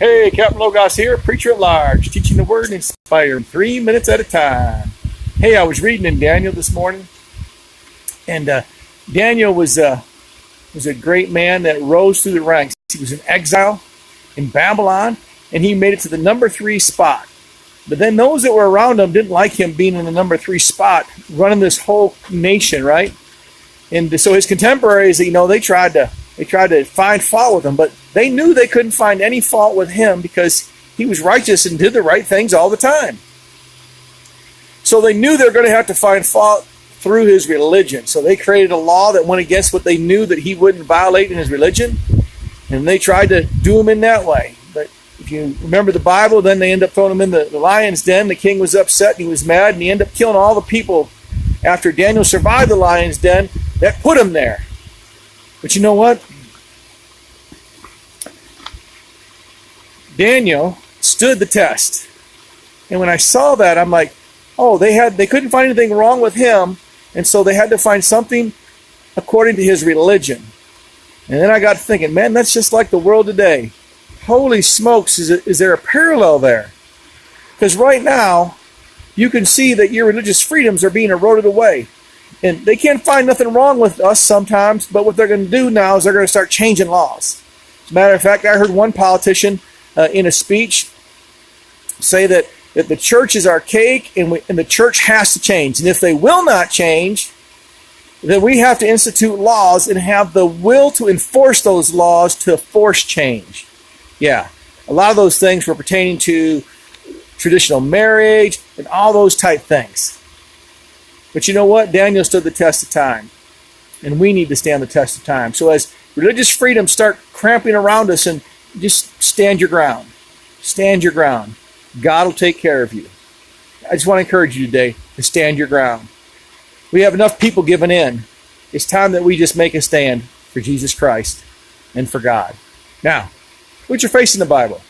Hey, Captain Logos here, preacher at large, teaching the word and inspiring 3 minutes at a time. Hey, I was reading in Daniel this morning, and Daniel was a great man that rose through the ranks. He was in exile in Babylon, and he made it to the number 3 spot. But then those that were around him didn't like him being in the number 3 spot, running this whole nation, right? And so his contemporaries, they tried to find fault with him, but they knew they couldn't find any fault with him because he was righteous and did the right things all the time. So they knew they were going to have to find fault through his religion. So they created a law that went against what they knew that he wouldn't violate in his religion, and they tried to do him in that way. But if you remember the Bible, then they ended up throwing him in the lion's den. The king was upset and he was mad, and he ended up killing all the people after Daniel survived the lion's den that put him there. But you know what? Daniel stood the test. And when I saw that, I'm like, oh, they couldn't find anything wrong with him, and so they had to find something according to his religion. And then I got thinking, man, that's just like the world today. Holy smokes, is there a parallel there? Because right now, you can see that your religious freedoms are being eroded away. And they can't find nothing wrong with us sometimes, but what they're going to do now is they're going to start changing laws. As a matter of fact, I heard one politician in a speech say that the church is archaic and the church has to change. And if they will not change, then we have to institute laws and have the will to enforce those laws to force change. Yeah, a lot of those things were pertaining to traditional marriage and all those type things. But you know what? Daniel stood the test of time. And we need to stand the test of time. So as religious freedoms start cramping around us, and just stand your ground. Stand your ground. God will take care of you. I just want to encourage you today to stand your ground. We have enough people giving in. It's time that we just make a stand for Jesus Christ and for God. Now, put your face in the Bible.